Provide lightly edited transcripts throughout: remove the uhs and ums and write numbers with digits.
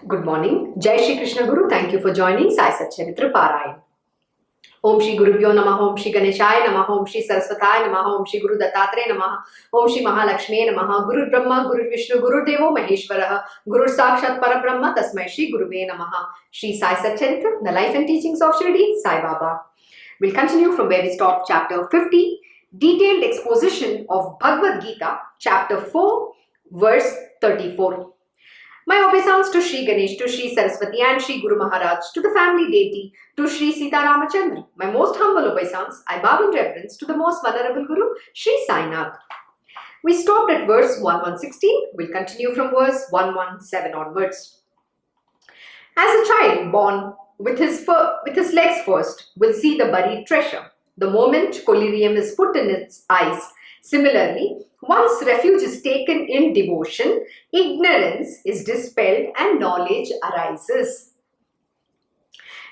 Good morning. Jai Shri Krishna Guru. Thank you for joining Sai Satcharita Parayan. Om Shri Gurubhyo Namaha, Om Shri Ganeshaya Namaha, Om Shri Saraswataya Namaha, Om Shri Guru Dattatreya Namaha, Om Shri Mahalakshmi Namaha, Guru Brahma, Guru Vishnu, Guru Devo Maheshwaraha, Guru Sakshat Parabrahma, Tasmai Shri Guruve Namaha. Shri Sai Satcharita, the life and teachings of Shirdi, Sai Baba. We'll continue from where we stopped, chapter 50, detailed exposition of Bhagavad Gita, chapter 4, verse 34. My obeisance to Shri Ganesh, to Shri Saraswati and Shri Guru Maharaj, to the family deity, to Shri Sita Ramachandra. My most humble obeisance, I bow in reverence to the most venerable Guru, Shri Sai Nath. We stopped at verse 1116. We'll continue from verse 117 onwards. As a child born with his legs first will see the buried treasure, the moment collyrium is put in its eyes. Similarly, once refuge is taken in devotion, ignorance is dispelled and knowledge arises.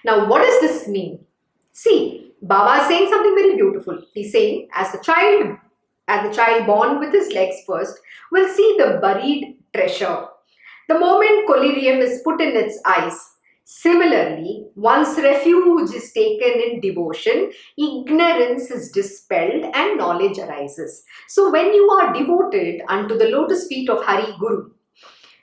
Now, what does this mean? See, Baba is saying something very beautiful. He's saying, as the child born with his legs first will see the buried treasure, the moment collyrium is put in its eyes. Similarly, once refuge is taken in devotion, ignorance is dispelled and knowledge arises. So when you are devoted unto the lotus feet of Hari Guru,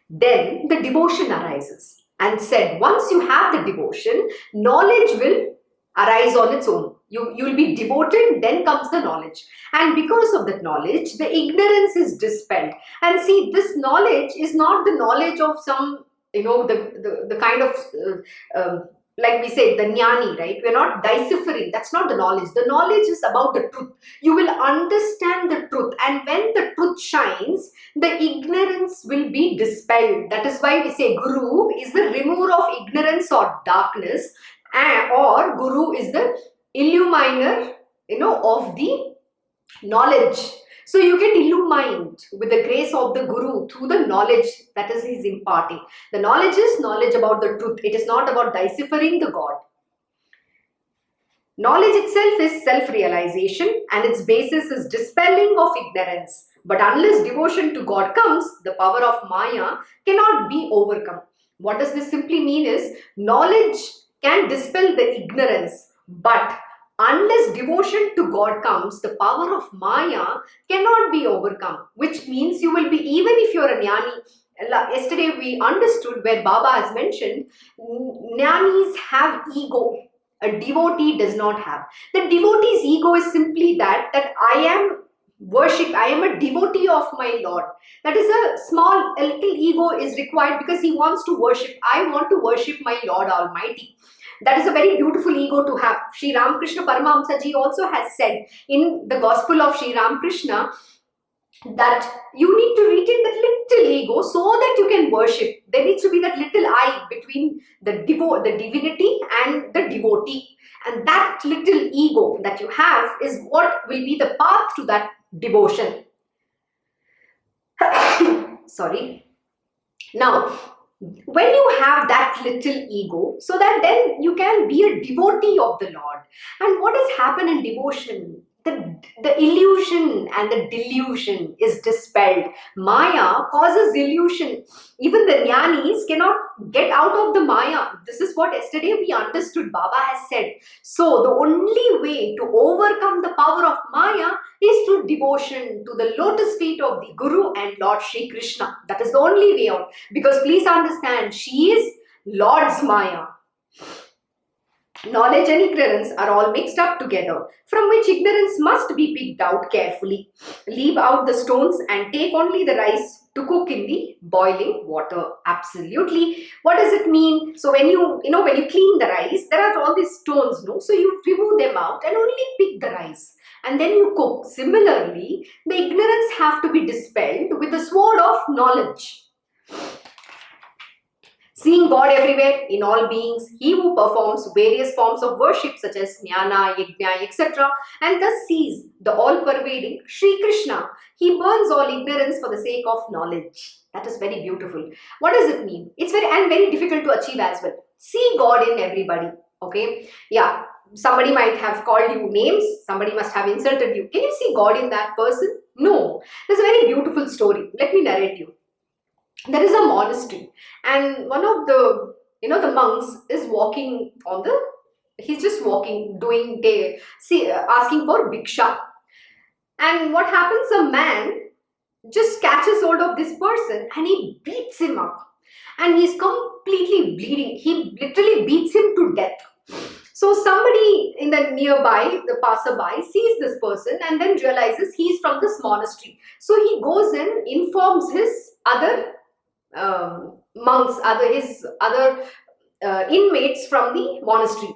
then the devotion arises. And said, once you have the devotion, knowledge will arise on its own. You will be devoted, then comes the knowledge. And because of that knowledge, the ignorance is dispelled. And see, this knowledge is not the knowledge of some, the kind of, like we say, the jnani, right? We're not deciphering. That's not the knowledge. The knowledge is about the truth. You will understand the truth. And when the truth shines, the ignorance will be dispelled. That is why we say Guru is the remover of ignorance or darkness, or Guru is the illuminer, of the knowledge. So you get illumined with the grace of the Guru through the knowledge that is he's imparting. The knowledge is knowledge about the truth. It is not about deciphering the God. Knowledge itself is self-realization and its basis is dispelling of ignorance. But unless devotion to God comes, the power of Maya cannot be overcome. What does this simply mean is, knowledge can dispel the ignorance, but unless devotion to God comes, the power of Maya cannot be overcome, which means you will be, even if you're a jnani. Yesterday we understood where Baba has mentioned, jnanis have ego. A devotee does not have. The devotee's ego is simply that I am a devotee of my Lord. That is a little ego is required because he wants to worship. I want to worship my Lord Almighty. That is a very beautiful ego to have. Sri Ramakrishna Paramahamsa Ji also has said in the Gospel of Sri Ramakrishna that you need to retain that little ego so that you can worship. There needs to be that little I between the divinity and the devotee. And that little ego that you have is what will be the path to that devotion. Sorry. Now, when you have that little ego, so that then you can be a devotee of the Lord. And what has happened in devotion? The illusion and the delusion is dispelled. Maya causes illusion. Even the jnanis cannot get out of the Maya. This is what yesterday we understood. Baba has said. So the only way to overcome the power of Maya is through devotion to the lotus feet of the Guru and Lord Shri Krishna. That is the only way out. Because please understand, she is Lord's Maya. Knowledge and ignorance are all mixed up together, from which ignorance must be picked out carefully. Leave out the stones and take only the rice to cook in the boiling water. Absolutely. What does it mean? So when you clean the rice, there are all these stones, no? So you remove them out and only pick the rice. And then you cook. Similarly, the ignorance have to be dispelled with the sword of knowledge. Seeing God everywhere in all beings, he who performs various forms of worship such as jnana, yajna, etc. and thus sees the all-pervading Shri Krishna, he burns all ignorance for the sake of knowledge. That is very beautiful. What does it mean? It's very difficult to achieve as well. See God in everybody. Okay? Yeah. Somebody might have called you names. Somebody must have insulted you. Can you see God in that person? No. There's a very beautiful story. Let me narrate you. there is a monastery, and one of the, the monks is walking on the, he's just walking, doing day, see, asking for bhiksha. And what happens, a man just catches hold of this person and he beats him up, and he's completely bleeding. He literally beats him to death. So somebody in the nearby, the passerby, sees this person and then realizes he's from this monastery. So he goes in, informs his other monks, his other inmates from the monastery,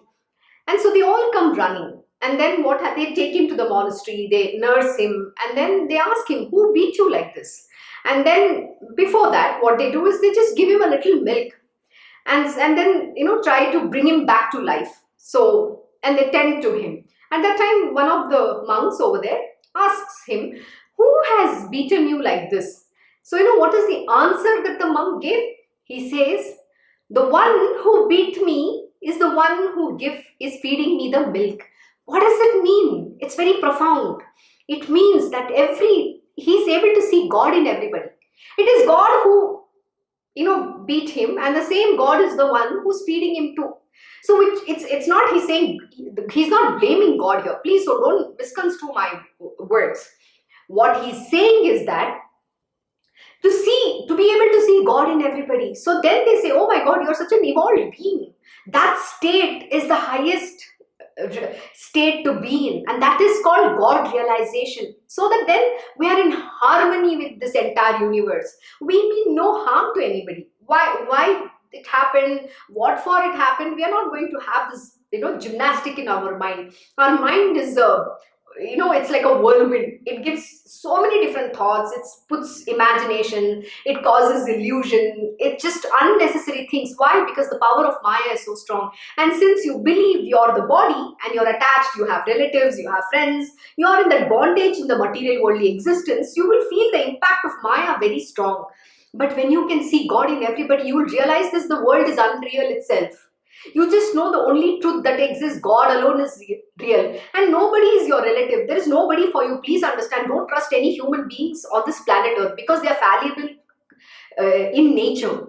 and so they all come running. And then they take him to the monastery, they nurse him, and then they ask him, who beat you like this? And then before that, what they do is they just give him a little milk, and then, try to bring him back to life. So, and they tend to him. At that time, one of the monks over there asks him, who has beaten you like this? So, what is the answer that the monk gave? He says, the one who beat me is the one who is feeding me the milk. What does it mean? It's very profound. It means that he's able to see God in everybody. It is God who, beat him, and the same God is the one who's feeding him too. So it's not, he's saying, he's not blaming God here. Please, so don't misconstrue my words. What he's saying is that to be able to see God in everybody. So then they say, oh my God, you're such an evolved being. That state is the highest state to be in, and that is called God realization. So that then we are in harmony with this entire universe. We mean no harm to anybody. Why it happened, what for it happened, we are not going to have this, gymnastic in our mind. Our mind is it's like a whirlwind. It gives so many different thoughts, it puts imagination, it causes illusion, it's just unnecessary things. Why? Because the power of Maya is so strong. And since you believe you're the body and you're attached, you have relatives, you have friends, you're in that bondage in the material worldly existence, you will feel the impact of Maya very strong. But when you can see God in everybody, you will realize this, the world is unreal itself. You just know the only truth that exists, God alone is real, and nobody is your relative. There is nobody for you. Please understand, don't trust any human beings on this planet Earth, because they are fallible in nature.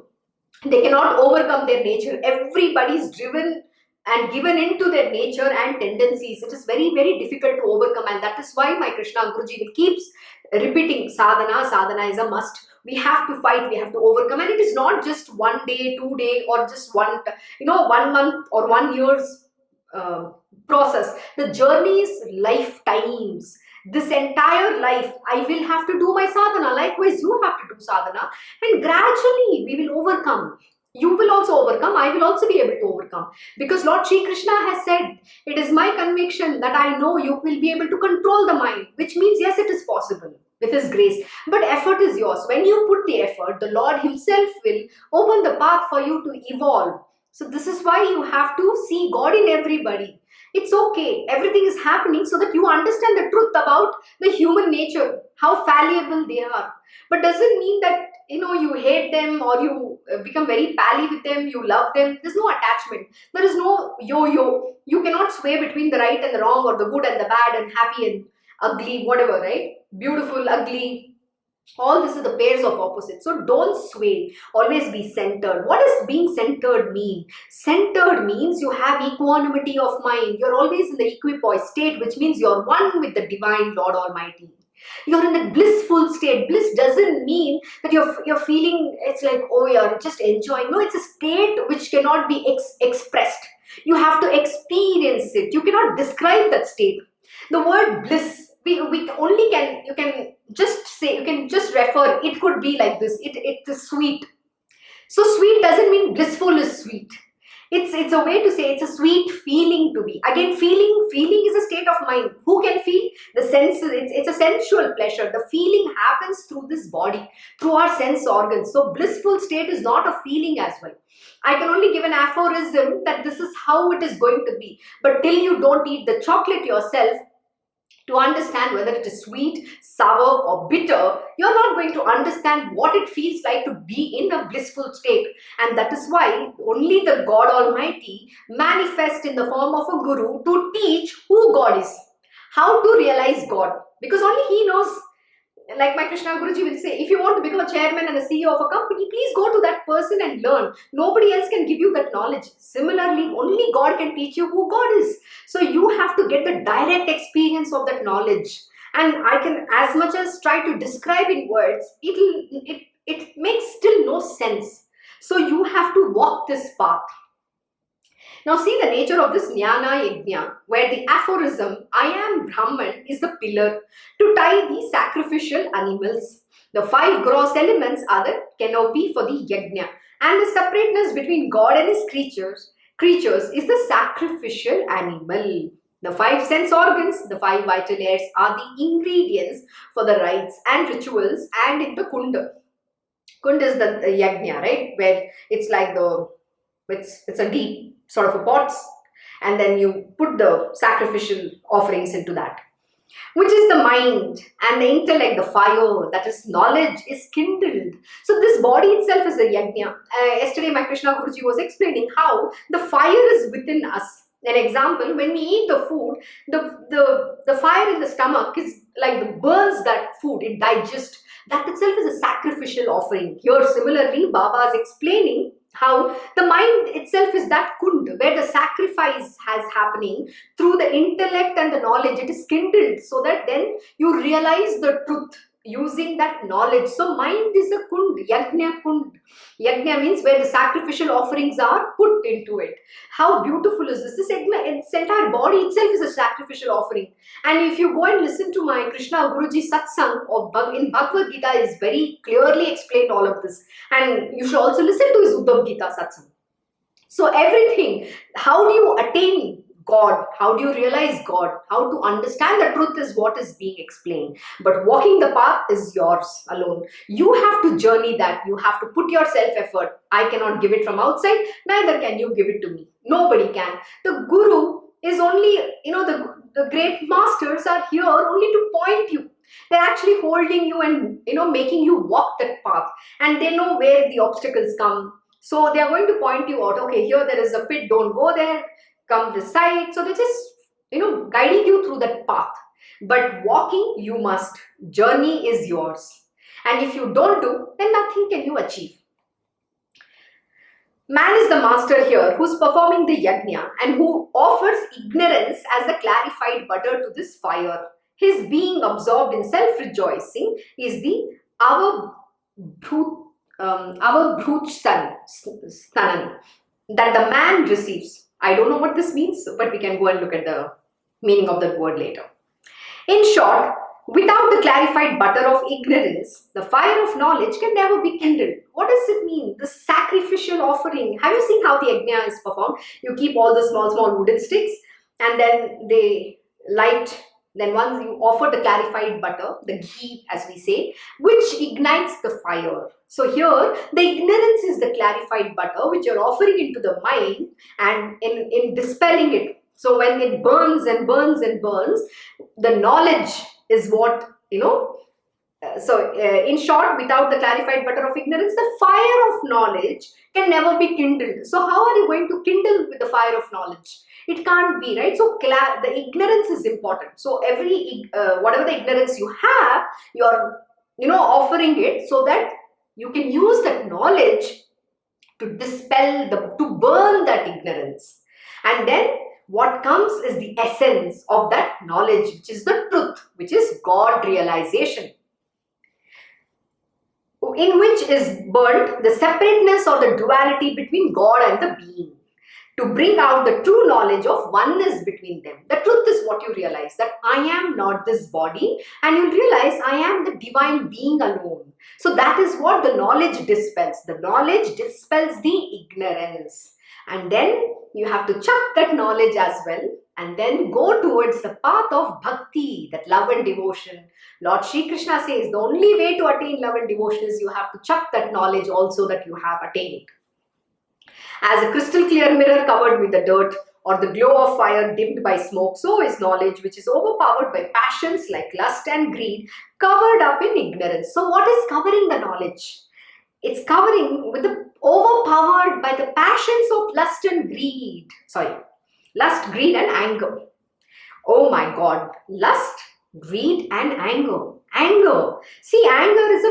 They cannot overcome their nature. Everybody is driven and given into their nature and tendencies. It is very, very difficult to overcome, and that is why my Krishna Guruji will keeps repeating, sadhana is a must. We have to fight, we have to overcome, and it is not just 1 day, 2 day, or just 1 month or 1 year's process. The journey is lifetimes. This entire life, I will have to do my sadhana. Likewise, you have to do sadhana, and gradually we will overcome. You will also overcome, I will also be able to overcome. Because Lord Shri Krishna has said, it is my conviction that I know you will be able to control the mind, which means yes, it is possible with His grace. But effort is yours. When you put the effort, the Lord Himself will open the path for you to evolve. So this is why you have to see God in everybody. It's okay. Everything is happening so that you understand the truth about the human nature, how fallible they are. But doesn't mean that you hate them or you become very pally with them, you love them. There's no attachment. There is no yo-yo. You cannot sway between the right and the wrong, or the good and the bad, and happy and ugly, whatever, right? Beautiful, ugly. All this is the pairs of opposites. So don't sway. Always be centered. What does being centered mean? Centered means you have equanimity of mind. You're always in the equipoise state, which means you're one with the divine Lord Almighty. You're in a blissful state. Bliss doesn't mean that you're feeling, it's like, oh, you're just enjoying. No, it's a state which cannot be expressed. You have to experience it. You cannot describe that state. The word bliss, you can just refer, it could be like this, it is sweet. So sweet doesn't mean blissful is sweet. It's a way to say it's a sweet feeling to be. Again, feeling is a state of mind. Who can feel? The senses, it's a sensual pleasure. The feeling happens through this body, through our sense organs. So blissful state is not a feeling as well. I can only give an aphorism that this is how it is going to be. But till you don't eat the chocolate yourself, to understand whether it is sweet, sour, or bitter, you're not going to understand what it feels like to be in a blissful state. And that is why only the God Almighty manifests in the form of a guru to teach who God is, how to realize God. Because only He knows like my Krishna Guruji will say, if you want to become a chairman and a CEO of a company, please go to that person and learn. Nobody else can give you that knowledge. Similarly, only God can teach you who God is. So you have to get the direct experience of that knowledge. And I can, as much as try to describe in words, it makes still no sense. So you have to walk this path. Now see the nature of this Jnana Yajna, where the aphorism, I am Brahman, is the pillar to tie the sacrificial animals. The 5 gross elements are the canopy for the Yajna, and the separateness between God and his creatures is the sacrificial animal. The 5 sense organs, the 5 vital airs are the ingredients for the rites and rituals, and in the Kunda. Kunda is the Yajna, right? Where it's like it's a deep sort of a pots, and then you put the sacrificial offerings into that, which is the mind and the intellect, the fire, that is knowledge, is kindled. So this body itself is a yajna. Yesterday my Krishna Guruji was explaining how the fire is within us. An example, when we eat the food, the fire in the stomach is like burns that food, it digests. That itself is a sacrificial offering. Here similarly, Baba is explaining how the mind itself is that kund, where the sacrifice has happening through the intellect and the knowledge. It is kindled so that then you realize the truth using that knowledge. So mind is a kund, yajna kund. Yajna means where the sacrificial offerings are put into it. How beautiful is this? This entire body itself is a sacrificial offering. And if you go and listen to my Krishna Guruji satsang in Bhagavad Gita, is very clearly explained all of this. And you should also listen to his Uddhav Gita satsang. So everything, how do you attain God? How do you realize God? How to understand the truth is what is being explained. But walking the path is yours alone. You have to journey that. You have to put your self-effort. I cannot give it from outside, neither can you give it to me. Nobody can. The Guru is only, the great masters are here only to point you. They're actually holding you and, making you walk that path. And they know where the obstacles come. So they are going to point you out. Okay, here there is a pit, don't go there. Come this side. So they're just, guiding you through that path. But walking, you must. Journey is yours. And if you don't do, then nothing can you achieve. Man is the master here who's performing the yajna and who offers ignorance as the clarified butter to this fire. His being absorbed in self-rejoicing is the avabhrut stanani that the man receives. I don't know what this means, but we can go and look at the meaning of that word later. In short, without the clarified butter of ignorance, the fire of knowledge can never be kindled. What does it mean? The sacrificial offering. Have you seen how the yajna is performed? You keep all the small wooden sticks and then they light. Then once you offer the clarified butter, the ghee as we say, which ignites the fire. So here, the ignorance is the clarified butter which you're offering into the mind and in dispelling it. So when it burns and burns and burns, the knowledge is what, in short, without the clarified butter of ignorance, the fire of knowledge can never be kindled. So how are you going to kindle with the fire of knowledge? It can't be, right? So the ignorance is important. So whatever the ignorance you have, you're, offering it so that you can use that knowledge to dispel, to burn that ignorance. And then what comes is the essence of that knowledge, which is the truth, which is God realization, in which is burnt the separateness or the duality between God and the being, to bring out the true knowledge of oneness between them. The truth is what you realize, that I am not this body, and you realize I am the divine being alone. So that is what the knowledge dispels. The knowledge dispels the ignorance. And then you have to chuck that knowledge as well and then go towards the path of bhakti, that love and devotion. Lord Shri Krishna says the only way to attain love and devotion is you have to chuck that knowledge also that you have attained. As a crystal clear mirror covered with the dirt or the glow of fire dimmed by smoke, so is knowledge which is overpowered by passions like lust and greed, covered up in ignorance. So what is covering the knowledge? It's covering with the overpowered by the passions of lust, greed and anger. Oh my God, lust, greed and anger. Anger. See, anger is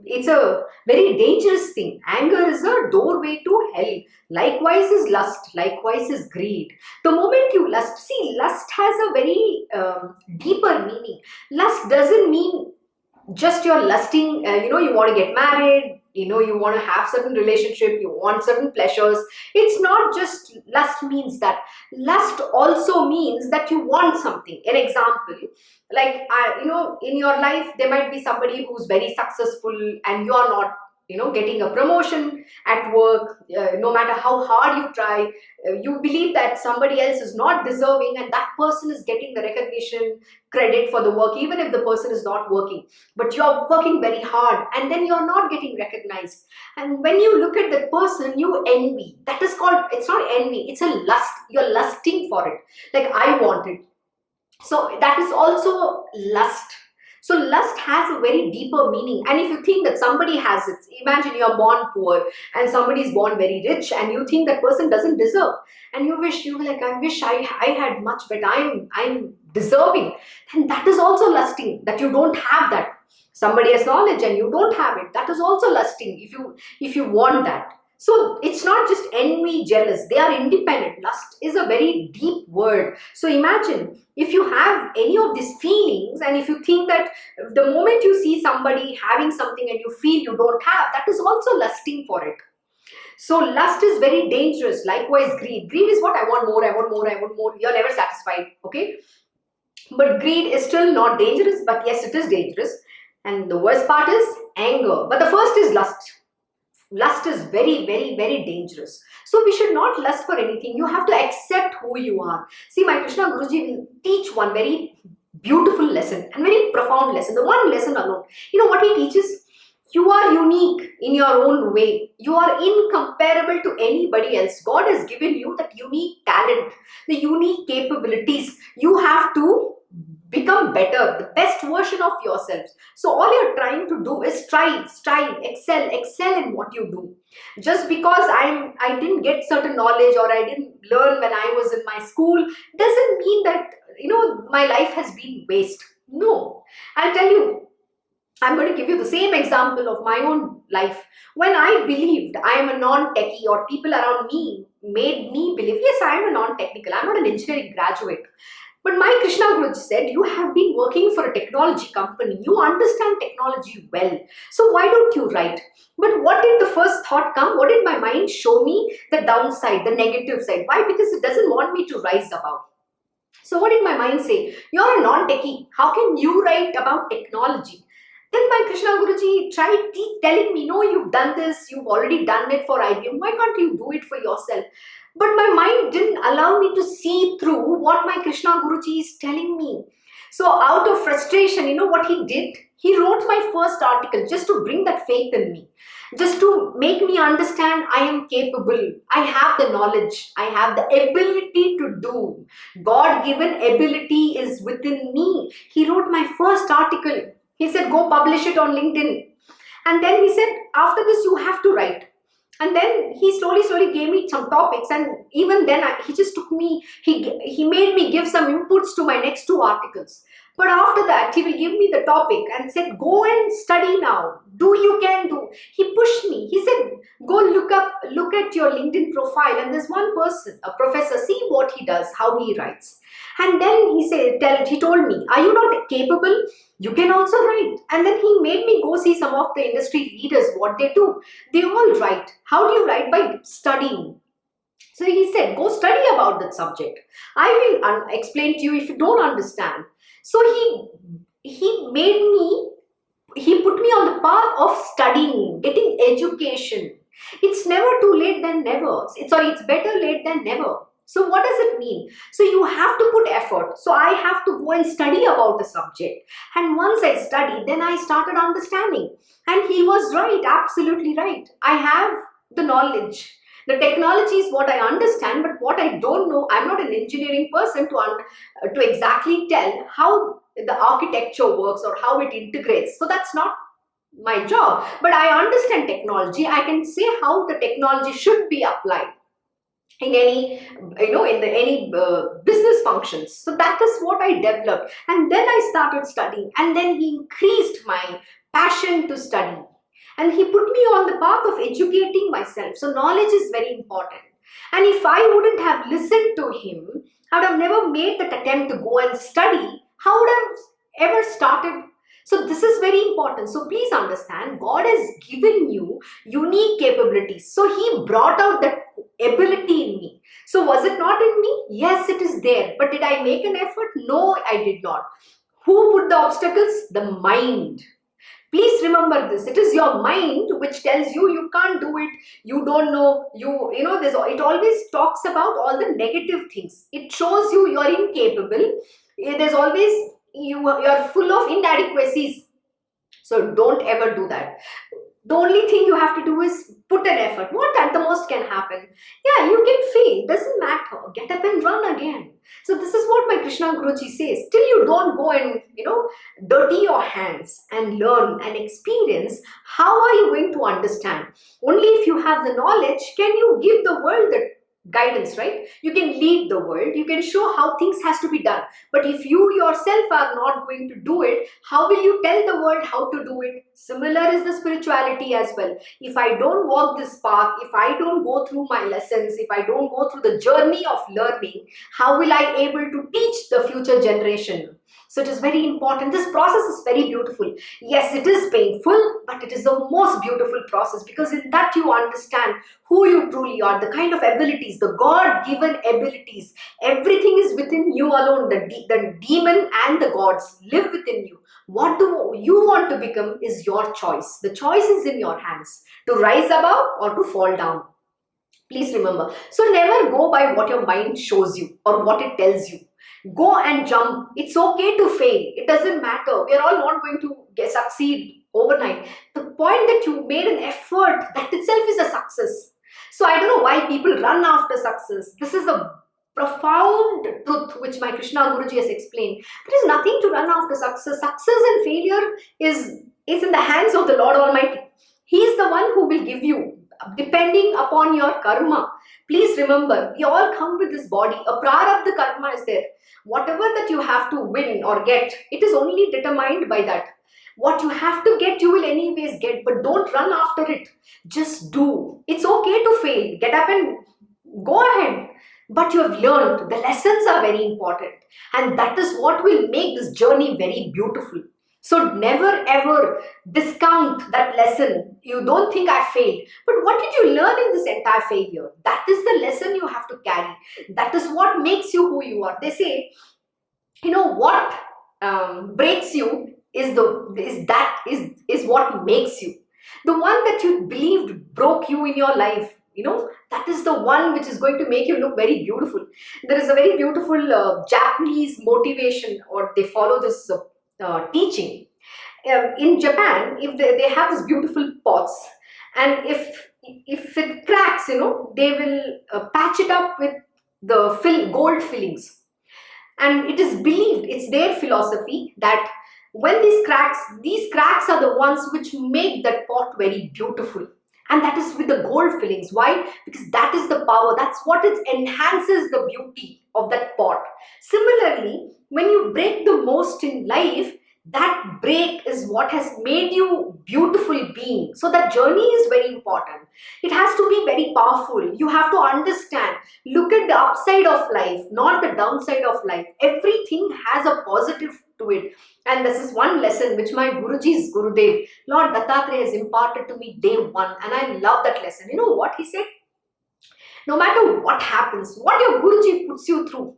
it's a very dangerous thing. Anger is a doorway to hell. Likewise is lust. Likewise is greed. The moment you lust, see, lust has a very deeper meaning. Lust doesn't mean just you're lusting, you want to get married, you want to have certain relationship, you want certain pleasures. It's not just lust means that. Lust also means that you want something. An example, like, in your life, there might be somebody who's very successful and you are not, getting a promotion at work. No matter how hard you try, you believe that somebody else is not deserving and that person is getting the recognition, credit for the work, even if the person is not working. But you're working very hard and then you're not getting recognized. And when you look at that person, you envy. That is called, it's not envy, it's a lust. You're lusting for it. Like, I want it. So that is also lust. So lust has a very deeper meaning. And if you think that somebody has it, imagine you're born poor and somebody is born very rich and you think that person doesn't deserve. And you wish, I wish I had much better. I'm deserving. And that is also lusting, that you don't have that. Somebody has knowledge and you don't have it. That is also lusting if you want that. So it's not just envy, jealous. They are independent. Lust is a very deep word. So imagine if you have any of these feelings and if you think that the moment you see somebody having something and you feel you don't have, that is also lusting for it. So lust is very dangerous. Likewise, greed. Greed is what? I want more, I want more, I want more. You're never satisfied. Okay? But greed is still not dangerous, but yes, it is dangerous. And the worst part is anger. But the first is lust. Lust is very, very, very dangerous. So we should not lust for anything. You have to accept who you are. See, my Krishna Guruji will teach one very beautiful lesson and very profound lesson. The one lesson alone. You know what he teaches? You are unique in your own way. You are incomparable to anybody else. God has given you that unique talent, the unique capabilities. You have to become better, the best version of yourselves. So all you're trying to do is strive, excel in what you do. Just because I didn't get certain knowledge or I didn't learn when I was in my school doesn't mean that, my life has been waste. No. I'll tell you, I'm going to give you the same example of my own life. When I believed I am a non-techie, or people around me made me believe, yes, I am a non-technical, I'm not an engineering graduate. But my Krishna Guruji said, you have been working for a technology company. You understand technology well. So why don't you write? But what did the first thought come? What did my mind show me? The downside, the negative side. Why? Because it doesn't want me to rise above. So what did my mind say? You're a non-techie. How can you write about technology? Then my Krishna Guruji tried telling me, no, you've done this. You've already done it for IBM. Why can't you do it for yourself? But my mind didn't allow me to see through what my Krishna Guruji is telling me. So out of frustration, you know what he did? He wrote my first article just to bring that faith in me. Just to make me understand I am capable. I have the knowledge. I have the ability to do. God-given ability is within me. He wrote my first article. He said, go publish it on LinkedIn. And then he said, after this, you have to write. And then he slowly gave me some topics, and even then he just took me, he made me give some inputs to my next 2 articles. But after that, he will give me the topic and said, go and study now. You can do. He pushed me. He said, go look at your LinkedIn profile, and there's one person, a professor, see what he does, how he writes. And then he told me, are you not capable? You can also write. And then he made me go see some of the industry leaders, what they do. They all write. How do you write? By studying. So he said, go study about that subject. I will explain to you if you don't understand. So he put me on the path of studying, getting education. It's never too late than never. It's better late than never. So what does it mean? So you have to put effort. So I have to go and study about the subject. And once I studied, then I started understanding. And he was right, absolutely right. I have the knowledge. The technology is what I understand, but what I don't know, I'm not an engineering person to exactly tell how the architecture works or how it integrates. So that's not my job. But I understand technology. I can say how the technology should be applied. in any, any business functions. So that is what I developed, and then I started studying, and then he increased my passion to study, and he put me on the path of educating myself. So knowledge is very important, and if I wouldn't have listened to him, I would have never made that attempt to go and study. How would I have ever started? So this is very important. So please understand, God has given you unique capabilities. So he brought out that ability in me. So was it not in me? Yes, it is there. But did I make an effort? No, I did not. Who put the obstacles? The mind. Please remember this. It is your mind which tells you you can't do it, you don't know, there's, it always talks about all the negative things. It shows you you're incapable. There's always, you're full of inadequacies. So don't ever do that. The only thing you have to do is put an effort. What at the most can happen? Yeah, you can fail. Doesn't matter. Get up and run again. So this is what my Krishna Guruji says. Till you don't go and, dirty your hands and learn and experience, how are you going to understand? Only if you have the knowledge can you give the world the guidance, right? You can lead the world, you can show how things has to be done. But if you yourself are not going to do it, how will you tell the world how to do it? Similar is the spirituality as well. If I don't walk this path, if I don't go through my lessons, if I don't go through the journey of learning, how will I able to teach the future generation? So it is very important. This process is very beautiful. Yes, it is painful, but it is the most beautiful process, because in that you understand who you truly are, the kind of abilities, the God-given abilities. Everything is within you alone. The demon and the gods live within you. What do you want to become is your choice. The choice is in your hands, to rise above or to fall down. Please remember. So never go by what your mind shows you or what it tells you. Go and jump. It's okay to fail. It doesn't matter. We are all not going to succeed overnight. The point that you made an effort, that itself is a success. So I don't know why people run after success. This is a profound truth which my Krishna Guruji has explained. There is nothing to run after success. Success and failure is in the hands of the Lord Almighty. He is the one who will give you, depending upon your karma. Please remember, we all come with this body. A prarabdha karma is there. Whatever that you have to win or get, it is only determined by that. What you have to get, you will anyways get, but don't run after it. Just do. It's okay to fail. Get up and go ahead. But you have learned. The lessons are very important. And that is what will make this journey very beautiful. So never ever discount that lesson. You don't think I failed. But what did you learn in this entire failure? That is the lesson you have to carry. That is what makes you who you are. They say, what breaks you is what makes you. The one that you believed broke you in your life, that is the one which is going to make you look very beautiful. There is a very beautiful Japanese motivation, or they follow this teaching. In Japan, if they have these beautiful pots, and if it cracks, they will patch it up with the gold fillings. And it is believed, it's their philosophy, that when these cracks are the ones which make that pot very beautiful. And that is with the gold fillings. Why? Because that is the power. That's what it enhances the beauty of that pot. Similarly, when you break the most in life, that break is what has made you beautiful being. So that journey is very important. It has to be very powerful. You have to understand. Look at the upside of life, not the downside of life. Everything has a positive to it. And this is one lesson which my Guruji's Gurudev, Lord Dattatreya, has imparted to me day one. And I love that lesson. You know what he said? No matter what happens, what your Guruji puts you through,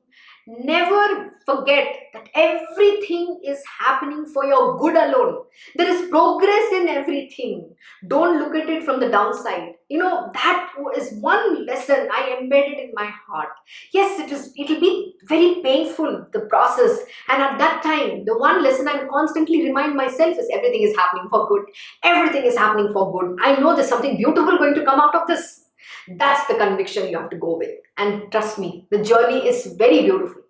never forget that everything is happening for your good alone. There is progress in everything. Don't look at it from the downside. That is one lesson I embedded in my heart. Yes, it'll be very painful, the process. And at that time, the one lesson I constantly remind myself is everything is happening for good. Everything is happening for good. I know there's something beautiful going to come out of this. That's the conviction you have to go with. And trust me, the journey is very beautiful.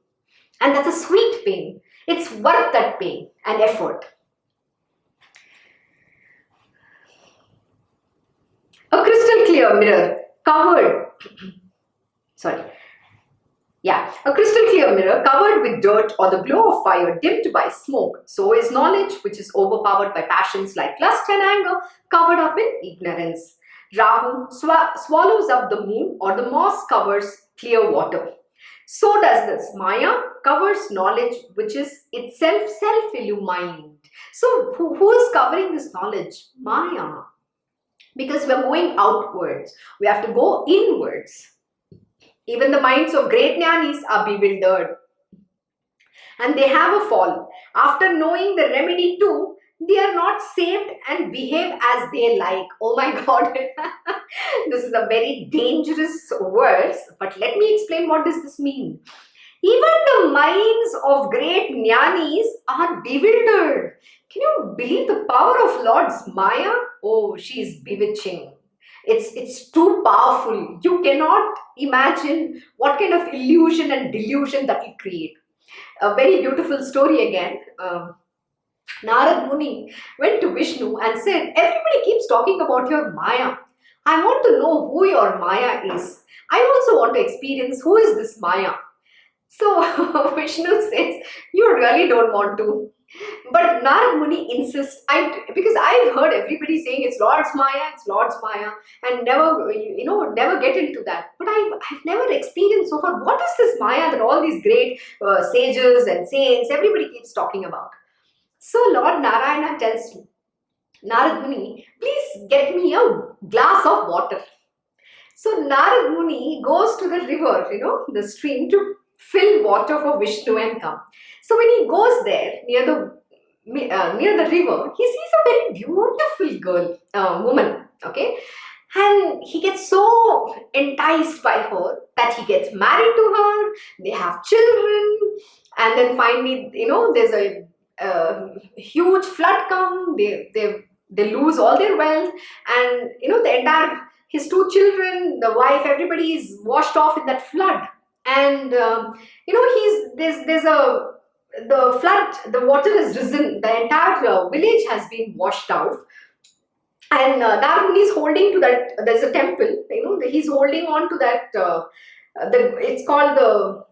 And that's a sweet pain. It's worth that pain and effort. A crystal clear mirror covered. Sorry. Yeah, a crystal clear mirror covered with dirt or the glow of fire dimmed by smoke. So is knowledge, which is overpowered by passions like lust and anger, covered up in ignorance. Rahu swallows up the moon, or the moss covers clear water. So does this Maya covers knowledge, which is itself self-illumined. So who is covering this knowledge? Maya. Because we are going outwards. We have to go inwards. Even the minds of great jnanis are bewildered. And they have a fall. After knowing the remedy too, they are not saved and behave as they like. Oh my God. This is a very dangerous verse. But let me explain what does this mean. Even the minds of great jnanis are bewildered. Can you believe the power of Lord's Maya? Oh, she is bewitching. It's too powerful. You cannot imagine what kind of illusion and delusion that will create. A very beautiful story again. Narad Muni went to Vishnu and said, everybody keeps talking about your Maya. I want to know who your Maya is. I also want to experience who is this Maya. So Vishnu says, you really don't want to. But Narad Muni insists, because I've heard everybody saying it's Lord's Maya, and never get into that. But I've never experienced so far. What is this Maya that all these great sages and saints, everybody keeps talking about? So Lord Narayana tells Narad Muni, please get me a glass of water. So Narad Muni goes to the river, the stream, to fill water for Vishnu and come. So when he goes there near the river, he sees a very beautiful woman, okay, and he gets so enticed by her that he gets married to her. They have children, and then finally, there's a huge flood come. They lose all their wealth, and the entire his two children, the wife, everybody is washed off in that flood. And the flood, the water has risen, the entire village has been washed out, and Narad Muni is holding to that. There's a temple, he's holding on to that. It's called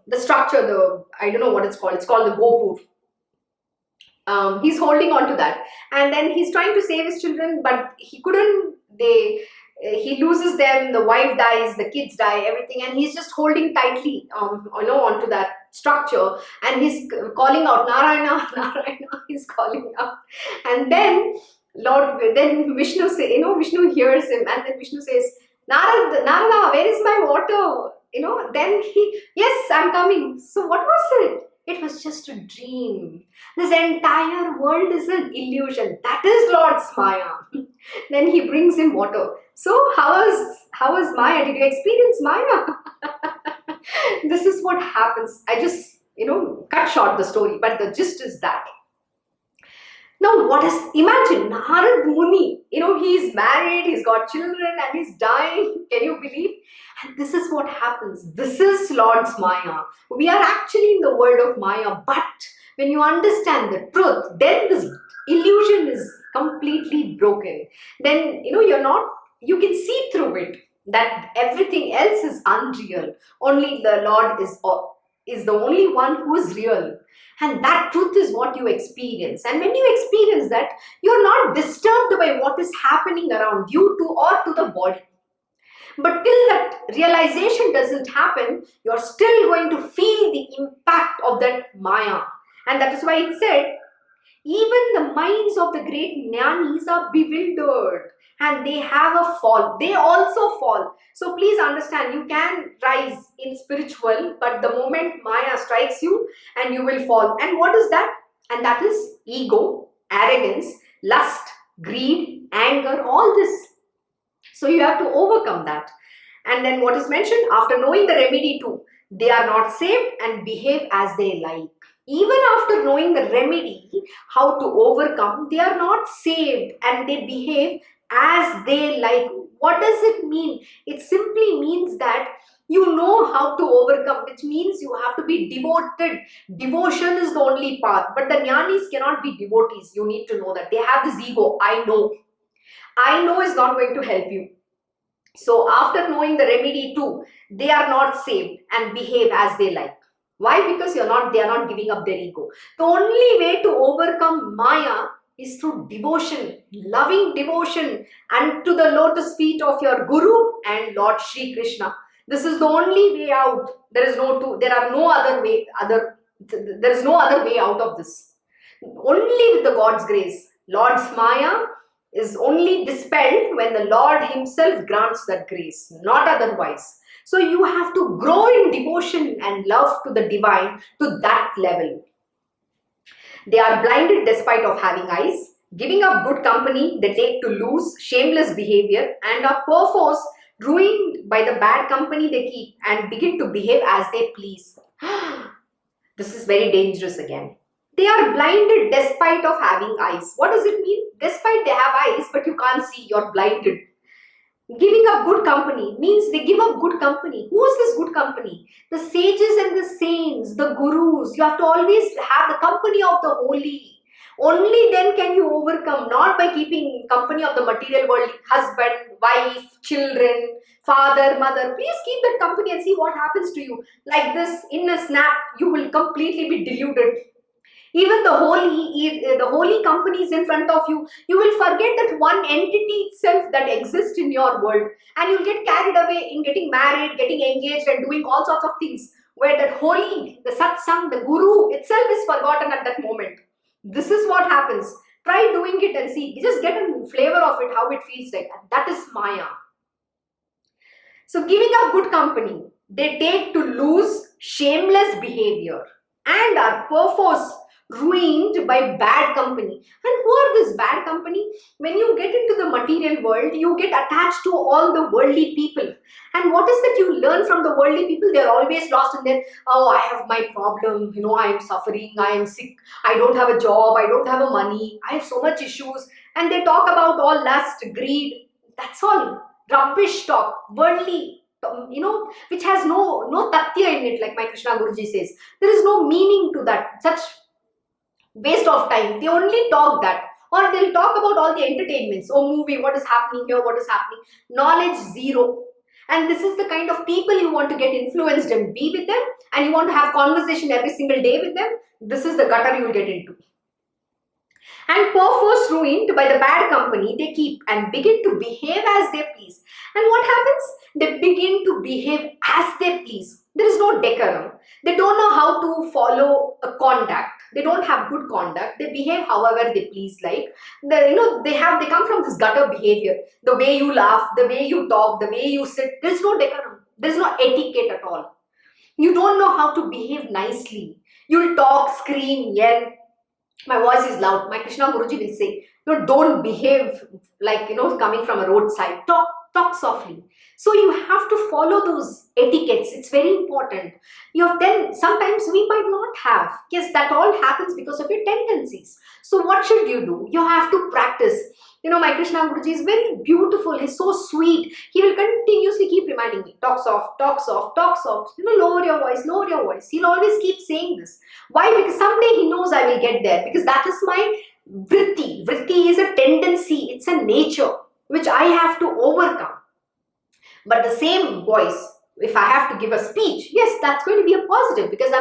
the structure. I don't know what it's called. It's called the Gopur. He's holding on to that, and then he's trying to save his children, but he couldn't. He loses them, the wife dies, the kids die, everything, and he's just holding tightly onto that structure, and he's calling out, Narayana, Narayana, he's calling out. And then Vishnu Vishnu hears him, and then Vishnu says, Narada, where is my water? Then yes, I'm coming. So what was it? It was just a dream. This entire world is an illusion. That is Lord's Maya. Then he brings him water. So how was Maya? Did you experience Maya? This is what happens. I just, cut short the story, but the gist is that. Now, imagine Narad Muni, he's married, he's got children, and he's dying. Can you believe? And this is what happens. This is Lord's Maya. We are actually in the world of Maya, but when you understand the truth, then this illusion is completely broken. Then, you can see through it that everything else is unreal. Only the Lord is the only one who is real. And that truth is what you experience. And when you experience that, you're not disturbed by what is happening around you or to the body. But till that realization doesn't happen, you're still going to feel the impact of that Maya. And that is why it said, even the minds of the great jnanis are bewildered, and they have a fall. They also fall. So please understand, you can rise in spiritual, but the moment Maya strikes you, and you will fall. And what is that? And that is ego, arrogance, lust, greed, anger, all this. So you have to overcome that. And then what is mentioned? After knowing the remedy too, they are not saved and behave as they like. Even after knowing the remedy, how to overcome, they are not saved and they behave as they like. What does it mean? It simply means that you know how to overcome, which means you have to be devoted. Devotion is the only path. But the jnanis cannot be devotees. You need to know that. They have this ego. I know is not going to help you. So after knowing the remedy too, they are not saved and behave as they like. Why? Because they are not giving up their ego. The only way to overcome Maya is through devotion, loving devotion, and to the lotus feet of your Guru and Lord Shri Krishna. This is the only way out. There is no other way. There is no other way out of this. Only with the God's grace. Lord's Maya is only dispelled when the Lord Himself grants that grace, not otherwise. So you have to grow in devotion and love to the divine to that level. They are blinded despite of having eyes, giving up good company they take to lose, shameless behavior, and are perforce ruined by the bad company they keep and begin to behave as they please. This is very dangerous again. They are blinded despite of having eyes. What does it mean? Despite they have eyes, but you can't see, you're blinded. Giving up good company means they give up good company. Who is this good company? The sages and the saints, the gurus. You have to always have the company of the holy. Only then can you overcome, not by keeping company of the material world, husband, wife, children, father, mother. Please keep that company and see what happens to you. Like this, in a snap, you will completely be deluded. Even the holy companies in front of you, you will forget that one entity itself that exists in your world, and you'll get carried away in getting married, getting engaged, and doing all sorts of things where that holy, the satsang, the guru itself is forgotten at that moment. This is what happens. Try doing it and see. Just get a flavor of it, how it feels like. That is Maya. So giving up good company, they take to lose shameless behavior and are perforce ruined by bad company. And who are this bad company? When you get into the material world, you get attached to all the worldly people. And what is that you learn from the worldly people? They're always lost in their, oh, I have my problem, I am suffering, I am sick, I don't have a job, I don't have a money, I have so much issues. And they talk about all lust, greed. That's all rubbish talk, worldly, which has no tatya in it, like my Krishna Guruji says. There is no meaning to that. Such waste of time. They only talk that, or they'll talk about all the entertainments. Oh, movie, what is happening here, what is happening. Knowledge zero. And this is the kind of people you want to get influenced and be with them, and you want to have conversation every single day with them. This is the gutter you will get into. And perforce ruined by the bad company they keep and begin to behave as they please. And what happens? They begin to behave as they please. There is no decorum. They don't know how to follow a conduct. They don't have good conduct. They behave however they please. Like they come from this gutter behavior. The way you laugh, the way you talk, the way you sit. There is no decorum. There is no etiquette at all. You don't know how to behave nicely. You'll talk, scream, yell. My voice is loud. My Krishna Guruji will say, don't behave like, coming from a roadside. Talk softly. So you have to follow those etiquettes. It's very important. Then sometimes we might not have. Yes, that all happens because of your tendencies. So what should you do? You have to practice. My Krishna Guruji is very beautiful. He's so sweet. He will continuously keep reminding me, talk soft, talk soft, talk soft. Lower your voice, lower your voice. He'll always keep saying this. Why? Because someday he knows I will get there. Because that is my vritti. Vritti is a tendency. It's a nature which I have to overcome. But the same voice, if I have to give a speech, yes, that's going to be a positive because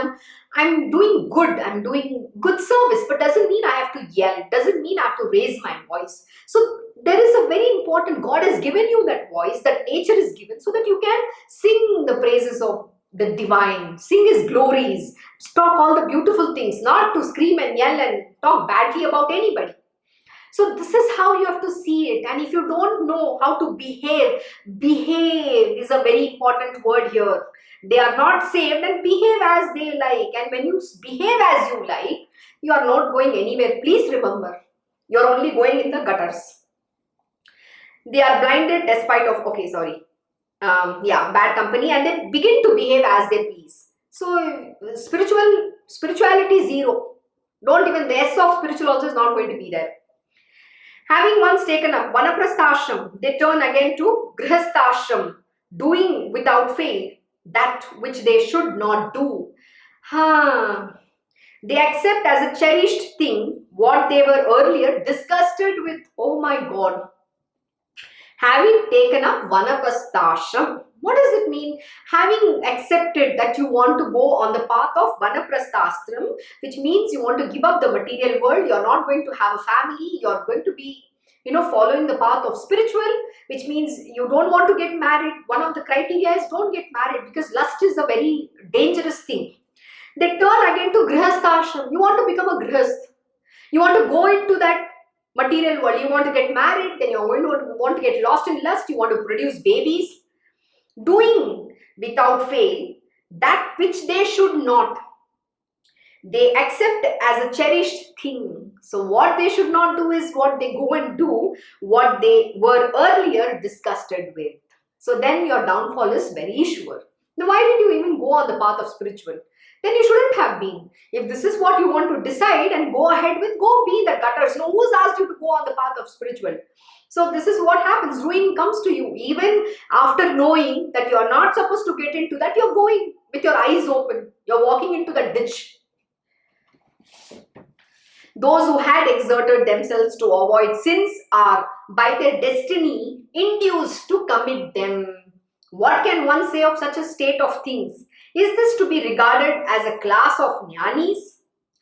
I'm doing good. I'm doing good service, but doesn't mean I have to yell. Doesn't mean I have to raise my voice. So there is a very important, God has given you that voice, that nature is given so that you can sing the praises of the divine, sing His glories, talk all the beautiful things, not to scream and yell and talk badly about anybody. So this is how you have to see it. And if you don't know how to behave is a very important word here. They are not saved and behave as they like. And when you behave as you like, you are not going anywhere. Please remember, you are only going in the gutters. They are blinded despite of, bad company, and they begin to behave as they please. So spirituality zero. Don't even, the S of spiritual also is not going to be there. Having once taken up vanaprasthashram, they turn again to grihasthashram, doing without fail that which they should not do. They accept as a cherished thing what they were earlier disgusted with. Oh my God. Having taken up vanaprasthashram. What does it mean? Having accepted that you want to go on the path of vanaprasthashram, which means you want to give up the material world, you're not going to have a family, you're going to be, following the path of spiritual, which means you don't want to get married. One of the criteria is don't get married, because lust is a very dangerous thing. They turn again to grihasthashram. You want to become a grihasth. You want to go into that material world. You want to get married, then you're going to want to get lost in lust. You want to produce babies. Doing without fail that which they should not, they accept as a cherished thing. So what they should not do is what they go and do, what they were earlier disgusted with. So then your downfall is very sure. Now why did you even go on the path of spiritual? Then you shouldn't have been. If this is what you want to decide and go ahead with, go be in the gutters. No, who's asked you to go on the path of spiritual? So this is what happens. Ruin comes to you. Even after knowing that you're not supposed to get into that, you're going with your eyes open. You're walking into the ditch. Those who had exerted themselves to avoid sins are by their destiny induced to commit them. What can one say of such a state of things? Is this to be regarded as a class of jnanis?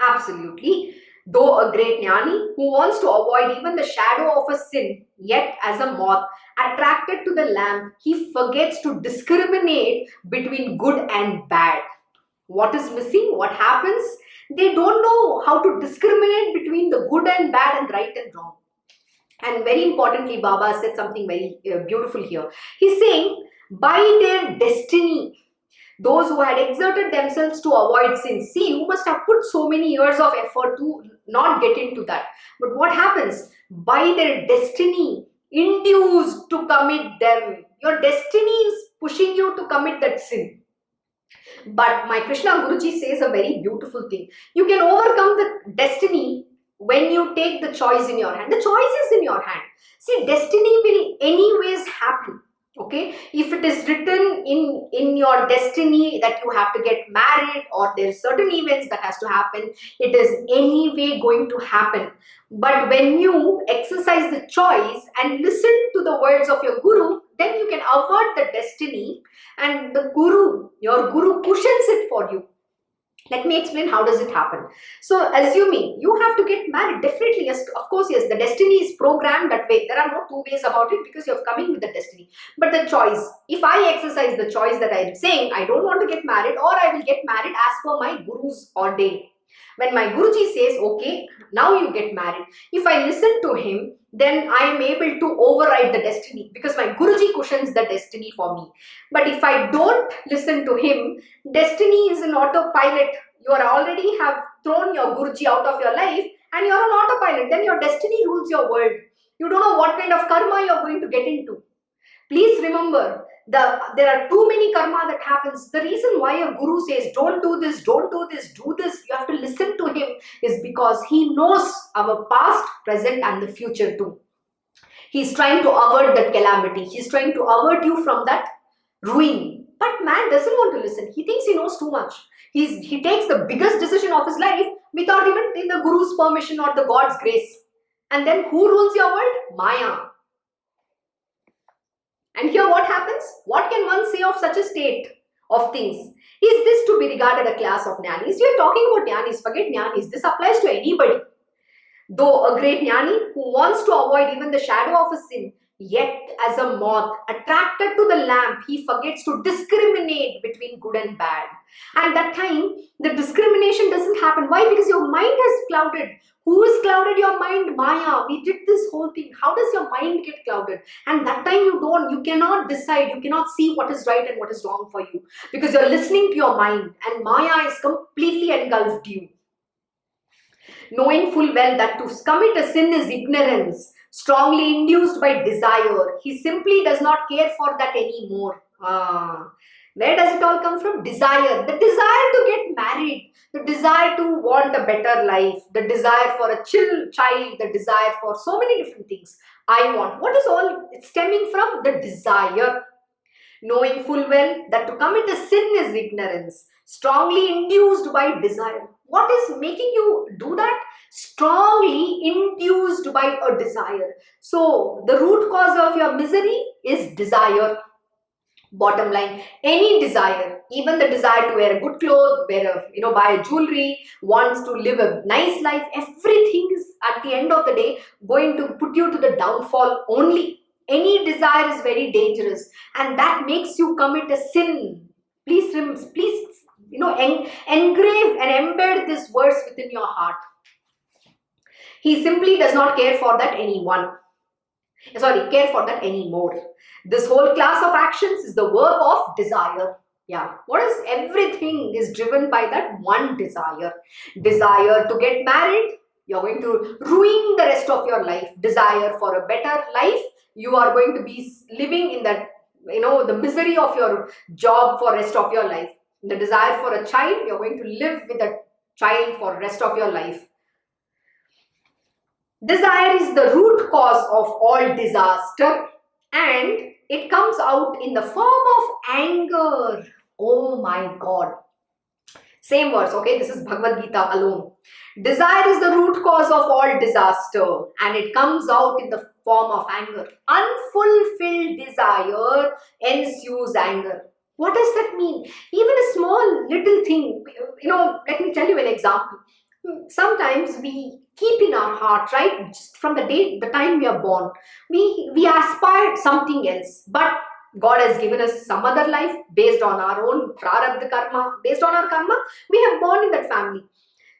Absolutely. Though a great jnani who wants to avoid even the shadow of a sin, yet as a moth attracted to the lamp, he forgets to discriminate between good and bad. What is missing? What happens? They don't know how to discriminate between the good and bad and right and wrong. And very importantly, Baba said something very beautiful here. He's saying, by their destiny, those who had exerted themselves to avoid sin. See, you must have put so many years of effort to not get into that. But what happens? By their destiny, induced to commit them. Your destiny is pushing you to commit that sin. But my Krishna Guruji says a very beautiful thing. You can overcome the destiny when you take the choice in your hand. The choice is in your hand. See, destiny will anyways happen. Okay, if it is written in your destiny that you have to get married or there's certain events that has to happen, it is anyway going to happen. But when you exercise the choice and listen to the words of your guru, then you can avert the destiny, and the guru, your guru, cushions it for you. Let me explain how does it happen. So assuming you have to get married, definitely, yes, of course, yes, the destiny is programmed that way. There are no two ways about it because you're coming with the destiny. But the choice, if I exercise the choice that I'm saying, I don't want to get married or I will get married as per my guru's ordain. When my Guruji says, okay, now you get married, if I listen to him, then I am able to override the destiny because my Guruji cushions the destiny for me. But if I don't listen to him, destiny is an autopilot. You are already have thrown your Guruji out of your life and you are an autopilot. Then your destiny rules your world. You don't know what kind of karma you are going to get into. Please remember, there are too many karma that happens. The reason why a guru says, don't do this, don't do this, do this, you have to listen to him, is because he knows our past, present and the future too. He's trying to avert that calamity. He's trying to avert you from that ruin. But man doesn't want to listen. He thinks he knows too much. He takes the biggest decision of his life without even in the guru's permission or the God's grace. And then who rules your world? Maya. And here what happens? What can one say of such a state of things? Is this to be regarded a class of jnanis? We are talking about jnanis. Forget jnanis. This applies to anybody. Though a great jnani who wants to avoid even the shadow of a sin, yet as a moth attracted to the lamp, he forgets to discriminate between good and bad. And that time, the discrimination doesn't happen. Why? Because your mind is clouded. Who has clouded your mind? Maya. We did this whole thing. How does your mind get clouded? And that time you cannot decide. You cannot see what is right and what is wrong for you. Because you're listening to your mind and Maya has completely engulfed you. Knowing full well that to commit a sin is ignorance, strongly induced by desire. He simply does not care for that anymore. Where does it all come from? Desire. The desire to get married. The desire to want a better life. The desire for a chill child. The desire for so many different things. I want. What is all it's stemming from? The desire. Knowing full well that to commit a sin is ignorance, strongly induced by desire. What is making you do that? strongly induced by a desire. So the root cause of your misery is desire. Bottom line, any desire, even the desire to wear a good clothes, buy a jewelry, wants to live a nice life, everything is at the end of the day going to put you to the downfall only. Any desire is very dangerous, and that makes you commit a sin. Please, engrave and embed this verse within your heart. He simply does not care for that anymore. This whole class of actions is the work of desire. Yeah, what is everything is driven by that one desire. Desire to get married, you're going to ruin the rest of your life. Desire for a better life, you are going to be living in that, the misery of your job for rest of your life. The desire for a child, you're going to live with a child for rest of your life. Desire is the root cause of all disaster, and it comes out in the form of anger. Oh my God. Same verse, okay? This is Bhagavad Gita alone. Desire is the root cause of all disaster, and it comes out in the form of anger. Unfulfilled desire ensues anger. What does that mean? Even a small little thing, let me tell you an example. Sometimes we keep in our heart, right, just from the time we are born, we aspire something else, but God has given us some other life based on our own prarabdha karma, based on our karma, we have born in that family.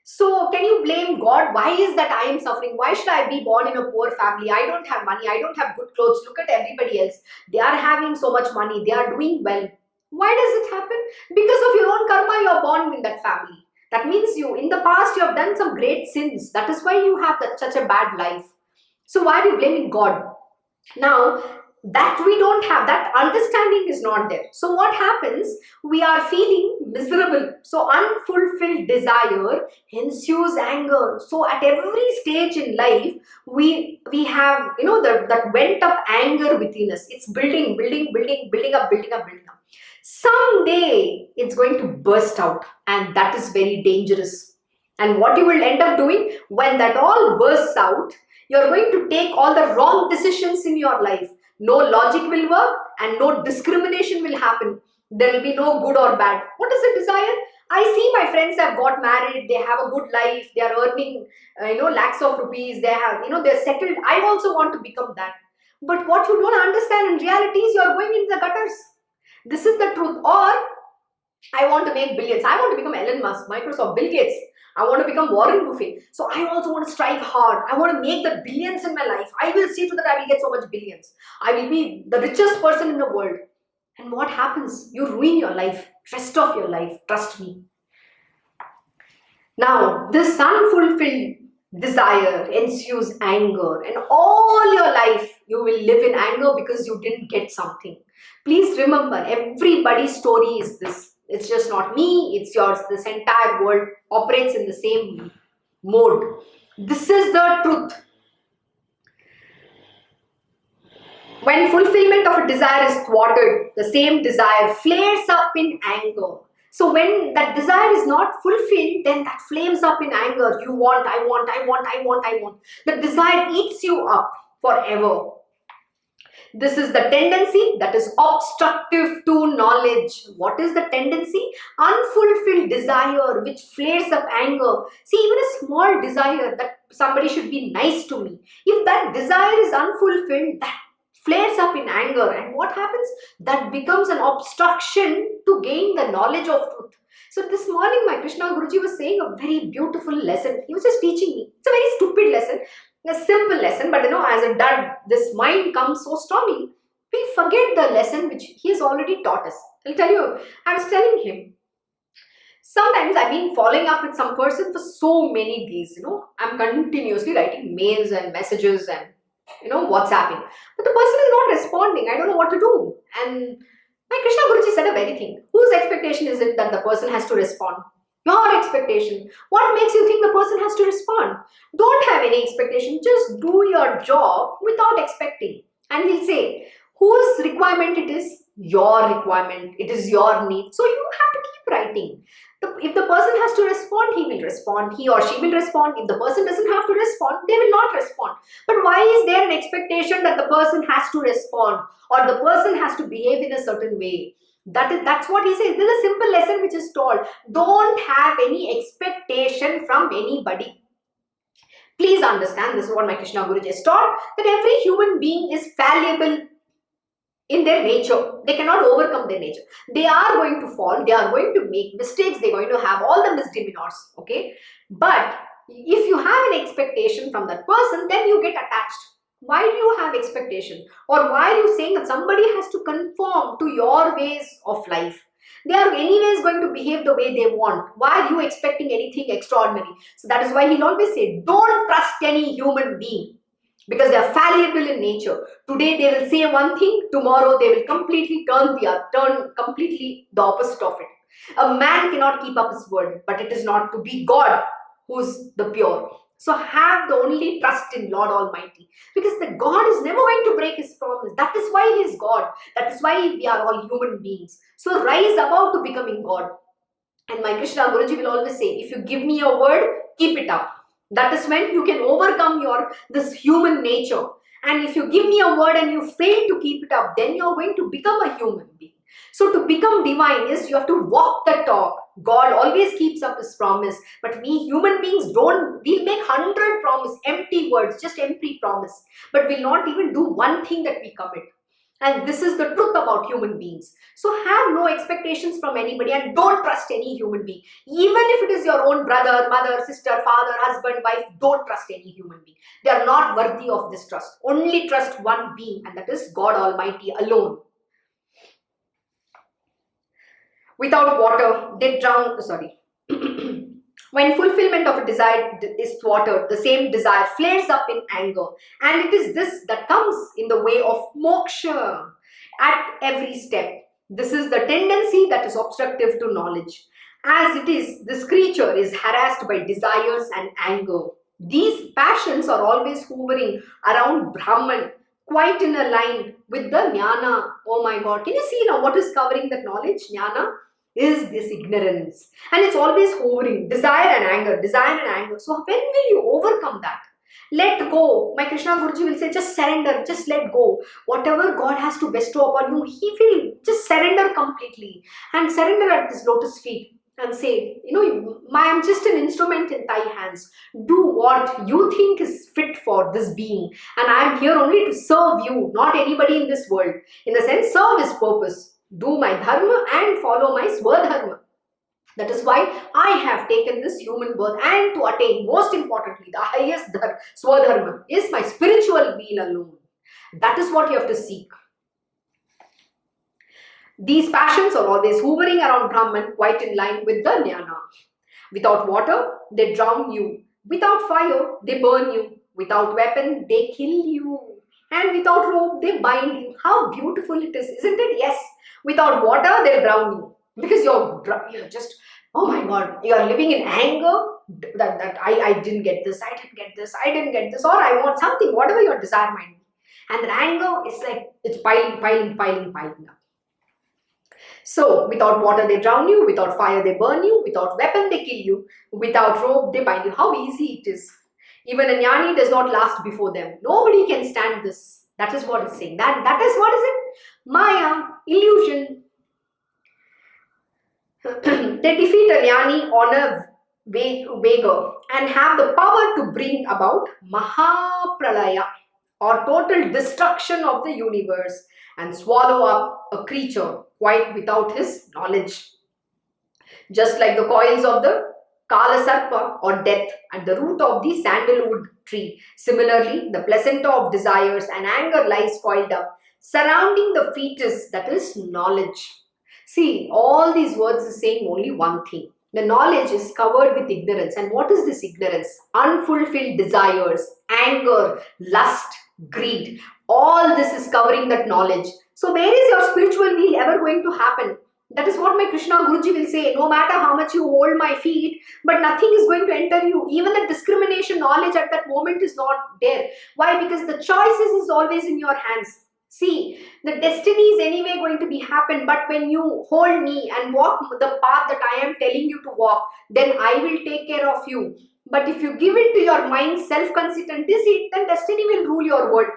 So can you blame God? Why is that I am suffering? Why should I be born in a poor family? I don't have money, I don't have good clothes. Look at everybody else. They are having so much money, they are doing well. Why does it happen? Because of your own karma, you are born in that family. That means in the past, you have done some great sins. That is why you have such a bad life. So why are you blaming God? Now, that we don't have, that understanding is not there. So what happens? We are feeling miserable. So unfulfilled desire ensues anger. So at every stage in life, we have, that went up anger within us. It's building up. Someday it's going to burst out, and that is very dangerous. And what you will end up doing when that all bursts out, you're going to take all the wrong decisions in your life. No logic will work and no discrimination will happen. There will be no good or bad. What is the desire? I see my friends have got married, they have a good life, they are earning lakhs of rupees, they have, they're settled. I also want to become that. But what you don't understand in reality is you're going into the gutters. This is the truth. Or I want to make billions. I want to become Elon Musk, Microsoft, Bill Gates. I want to become Warren Buffett. So I also want to strive hard. I want to make the billions in my life. I will see to that I will get so much billions. I will be the richest person in the world. And what happens? You ruin your life, rest of your life. Trust me. Now, this unfulfilled desire ensues anger, and all your life you will live in anger because you didn't get something. Please remember, everybody's story is this. It's just not me, it's yours. This entire world operates in the same mode. This is the truth. When fulfillment of a desire is thwarted, the same desire flares up in anger. So when that desire is not fulfilled, then that flames up in anger. You want, I want. The desire eats you up forever. This is the tendency that is obstructive to knowledge. What is the tendency? Unfulfilled desire which flares up anger. See, even a small desire that somebody should be nice to me, if that desire is unfulfilled, that flares up in anger. And what happens? That becomes an obstruction to gain the knowledge of truth. So this morning my Krishna Guruji was saying a very beautiful lesson. He was just teaching me. It's a very stupid lesson. A simple lesson, but as a dud, this mind comes so strongly, we forget the lesson which he has already taught us. I'll tell you, I was telling him, sometimes I've been following up with some person for so many days, I'm continuously writing mails and messages and, WhatsApping. But the person is not responding. I don't know what to do. And my Krishna Guruji said a very thing. Whose expectation is it that the person has to respond? Your expectation. What makes you think the person has to respond? Don't have any expectation. Just do your job without expecting. And he'll say, whose requirement it is? Your requirement. It is your need. So you have to keep writing. If the person has to respond, he will respond. He or she will respond. If the person doesn't have to respond, they will not respond. But why is there an expectation that the person has to respond or the person has to behave in a certain way? That's what he says. This is a simple lesson which is told. Don't have any expectation from anybody. Please understand, this is what my Krishna Guru just taught, that every human being is fallible in their nature. They cannot overcome their nature. They are going to fall. They are going to make mistakes. They're going to have all the misdemeanors. Okay. But if you have an expectation from that person, then you get attached. Why do you have expectation? Or why are you saying that somebody has to conform to your ways of life? They are anyways going to behave the way they want. Why are you expecting anything extraordinary? So that is why he'll always say, don't trust any human being, because they are fallible in nature. Today they will say one thing, tomorrow they will completely turn completely the opposite of it. A man cannot keep up his word, but it is not to be God who's the pure. So have the only trust in Lord Almighty, because the God is never going to break his promise. That is why he is God. That is why we are all human beings. So rise above to becoming God. And my Krishna Guruji will always say, if you give me a word, keep it up. That is when you can overcome this human nature. And if you give me a word and you fail to keep it up, then you are going to become a human being. So to become divine is you have to walk the talk. God always keeps up his promise. But we human beings don't. We'll make 100 promises, empty words, just empty promise. But we'll not even do one thing that we commit. And this is the truth about human beings. So have no expectations from anybody and don't trust any human being. Even if it is your own brother, mother, sister, father, husband, wife, don't trust any human being. They are not worthy of this trust. Only trust one being, and that is God Almighty alone. Without water, they drown. When fulfillment of a desire is thwarted, the same desire flares up in anger. And it is this that comes in the way of moksha at every step. This is the tendency that is obstructive to knowledge. As it is, this creature is harassed by desires and anger. These passions are always hovering around Brahman, quite in a line with the jnana. Oh my God, can you see now what is covering that knowledge? Jnana is this ignorance, and it's always hovering, desire and anger, desire and anger. So when will you overcome that? Let go. My Krishna Guruji will say, just surrender, just let go. Whatever God has to bestow upon you, he will just surrender completely and surrender at his lotus feet and say, I am just an instrument in thy hands. Do what you think is fit for this being, and I am here only to serve you, not anybody in this world. In the sense, serve his purpose. Do my dharma and follow my swadharma. That is why I have taken this human birth, and to attain, most importantly, the highest swadharma is my spiritual weal alone. That is what you have to seek. These passions are always hovering around Brahman, quite in line with the jnana. Without water, they drown you. Without fire, they burn you. Without weapon, they kill you. And without rope, they bind you. How beautiful it is, isn't it? Yes. Without water, they'll drown you. Because you're just, oh my God, you're living in anger. That I didn't get this, I didn't get this, I didn't get this, or I want something, whatever your desire might be. And that anger is like, it's piling up. So, without water, they drown you. Without fire, they burn you. Without weapon, they kill you. Without rope, they bind you. How easy it is. Even a jnani does not last before them. Nobody can stand this. That is what it's saying. That is what is it? Maya, illusion. They defeat a jnani on a Vega and have the power to bring about Mahapralaya, or total destruction of the universe, and swallow up a creature quite without his knowledge. Just like the coils of the Kala Sarpa, or death, at the root of the sandalwood tree. Similarly, the placenta of desires and anger lies coiled up, surrounding the fetus, that is knowledge. See, all these words are saying only one thing. The knowledge is covered with ignorance. And what is this ignorance? Unfulfilled desires, anger, lust, greed. All this is covering that knowledge. So where is your spiritual weal ever going to happen? That is what my Krishna Guruji will say. No matter how much you hold my feet, but nothing is going to enter you. Even the discrimination knowledge at that moment is not there. Why? Because the choices is always in your hands. See, the destiny is anyway going to be happen, but when you hold me and walk the path that I am telling you to walk, then I will take care of you. But if you give it to your mind self-consistency, then destiny will rule your world.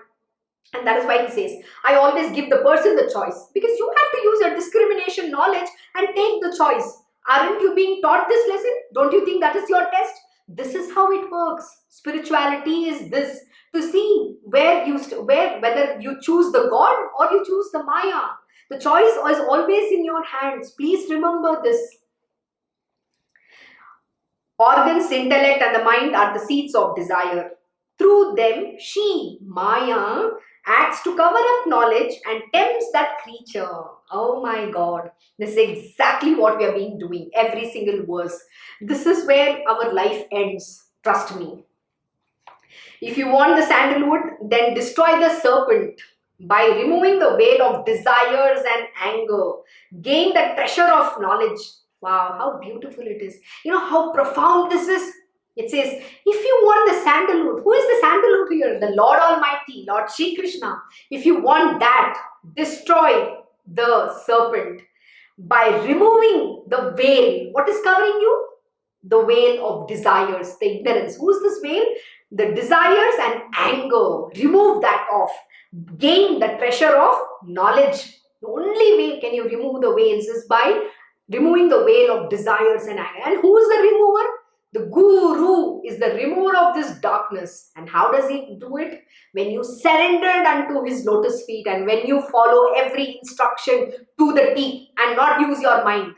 And that is why he says, I always give the person the choice. Because you have to use your discrimination knowledge and take the choice. Aren't you being taught this lesson? Don't you think that is your test? This is how it works. Spirituality is this. To see whether you choose the God or you choose the Maya. The choice is always in your hands. Please remember this. Organs, intellect and the mind are the seats of desire. Through them, she, Maya, acts to cover up knowledge and tempts that creature. Oh my God. This is exactly what we are being doing. Every single verse. This is where our life ends. Trust me. If you want the sandalwood, then destroy the serpent by removing the veil of desires and anger. Gain the treasure of knowledge. Wow, how beautiful it is. You know how profound this is? It says, if you want the sandalwood, who is the sandalwood here? The Lord Almighty, Lord Shri Krishna. If you want that, destroy the serpent by removing the veil. What is covering you? The veil of desires, the ignorance. Who is this veil? The desires and anger. Remove that off. Gain the treasure of knowledge. The only way can you remove the veils is by removing the veil of desires and anger. And who is the remover? The Guru is the remover of this darkness. And how does he do it? When you surrendered unto his lotus feet and when you follow every instruction to the T and not use your mind.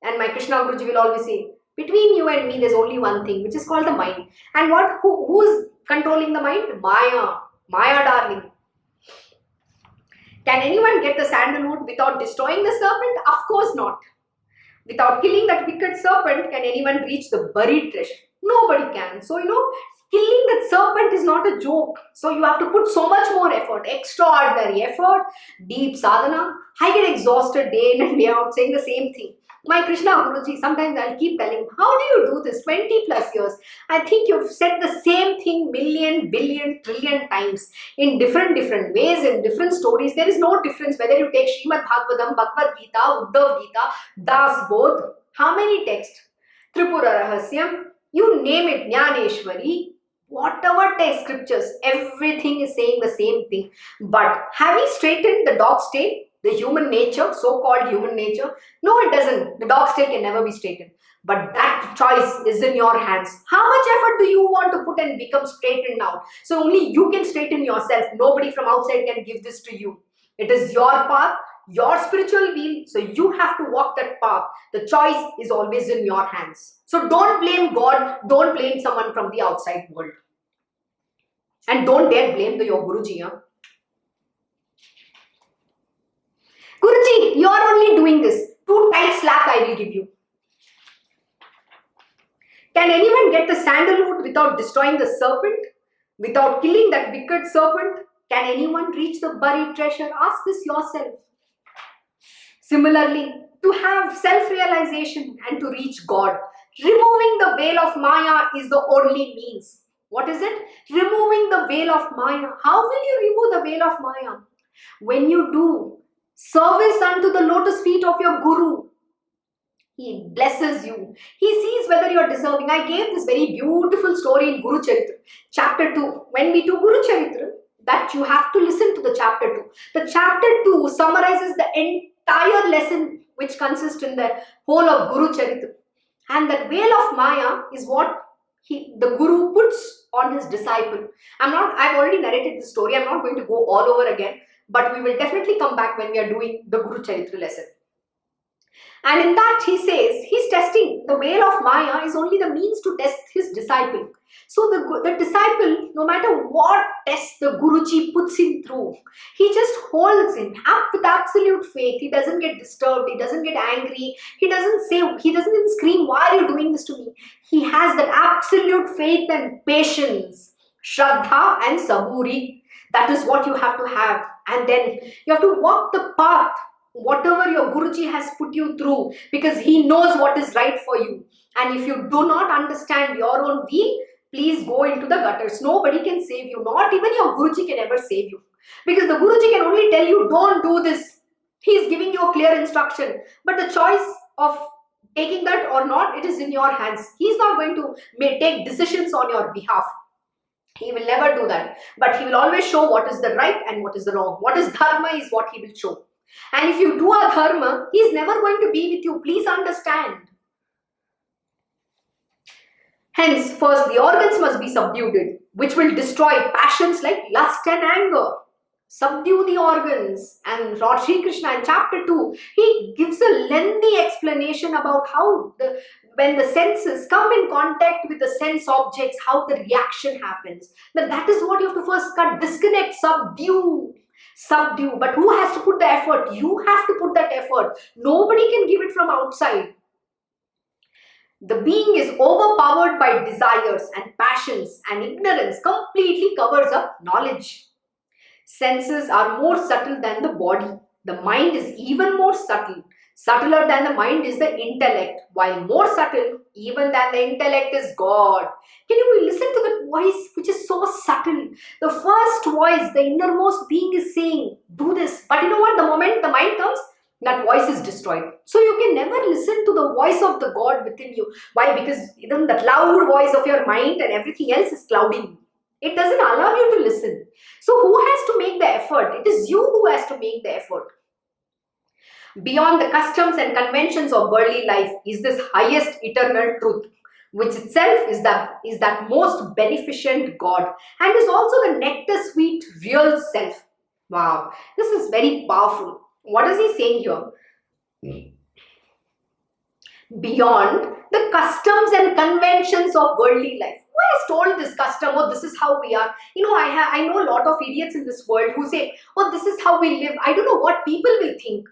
And my Krishna Guruji will always say, between you and me, there's only one thing, which is called the mind. And who is controlling the mind? Maya. Maya, darling. Can anyone get the sandalwood without destroying the serpent? Of course not. Without killing that wicked serpent, can anyone reach the buried treasure? Nobody can. So, killing that serpent is not a joke. So, you have to put so much more effort, extraordinary effort, deep sadhana. I get exhausted day in and day out saying the same thing. My Krishna Guruji, sometimes I'll keep telling him, how do you do this? 20 plus years. I think you've said the same thing million, billion, trillion times in different ways, in different stories. There is no difference whether you take Srimad Bhagavatam, Bhagavad Gita, Uddhav Gita, Das both. How many texts? Tripura Rahasyam, you name it, Jnaneshwari, whatever text scriptures, everything is saying the same thing. But have we straightened the dog's tail? The human nature, so-called human nature? No, it doesn't. The dog's tail can never be straightened. But that choice is in your hands. How much effort do you want to put and become straightened now? So only you can straighten yourself. Nobody from outside can give this to you. It is your path, your spiritual wheel. So you have to walk that path. The choice is always in your hands. So don't blame God. Don't blame someone from the outside world. And don't dare blame your Guruji. Huh? Guruji, you are only doing this. 2 tight slap I will give you. Can anyone get the sandalwood without destroying the serpent? Without killing that wicked serpent? Can anyone reach the buried treasure? Ask this yourself. Similarly, to have self-realization and to reach God, removing the veil of Maya is the only means. What is it? Removing the veil of Maya. How will you remove the veil of Maya? When you do service unto the lotus feet of your Guru, he blesses you. He sees whether you are deserving. I gave this very beautiful story in Guru Charitra, chapter 2. When we do Guru Charitra, that you have to listen to the chapter 2. The chapter 2 summarizes the entire lesson which consists in the whole of Guru Charitra. And that veil of Maya is what the Guru puts on his disciple. I've already narrated the story. I'm not going to go all over again. But we will definitely come back when we are doing the Guru Charitra lesson. And in that he says, he's testing. The veil of Maya is only the means to test his disciple. So the disciple, no matter what test the Guruji puts him through, he just holds him with absolute faith. He doesn't get disturbed. He doesn't get angry. He doesn't even scream, why are you doing this to me? He has that absolute faith and patience, Shraddha and Saburi. That is what you have to have. And then you have to walk the path, whatever your Guruji has put you through, because he knows what is right for you. And if you do not understand your own wheel, please go into the gutters. Nobody can save you. Not even your Guruji can ever save you. Because the Guruji can only tell you, don't do this. He is giving you a clear instruction. But the choice of taking that or not, it is in your hands. He is not going to take decisions on your behalf. He will never do that. But he will always show what is the right and what is the wrong. What is dharma is what he will show. And if you do a dharma, he is never going to be with you. Please understand. Hence, first the organs must be subdued, which will destroy passions like lust and anger. Subdue the organs. And Lord Shri Krishna in chapter 2, he gives a lengthy explanation about how when the senses come in contact with the sense objects, how the reaction happens. That is what you have to first cut, disconnect, subdue. Subdue. But who has to put the effort? You have to put that effort. Nobody can give it from outside. The being is overpowered by desires and passions, and ignorance completely covers up knowledge. Senses are more subtle than the body. The mind is even more subtle. Subtler than the mind is the intellect, while more subtle even than the intellect is God. Can you listen to that voice which is so subtle? The first voice, the innermost being is saying, do this. But you know what? The moment the mind comes, that voice is destroyed. So you can never listen to the voice of the God within you. Why? Because even that loud voice of your mind and everything else is clouding you. It doesn't allow you to listen. So who has to make the effort? It is you who has to make the effort. Beyond the customs and conventions of worldly life is this highest eternal truth, which itself is that most beneficent God and is also the nectar sweet real self. Wow, this is very powerful. What is he saying here? Beyond the customs and conventions of worldly life. Who has told this custom, oh, this is how we are? You know, I know a lot of idiots in this world who say, oh, this is how we live. I don't know what people will think.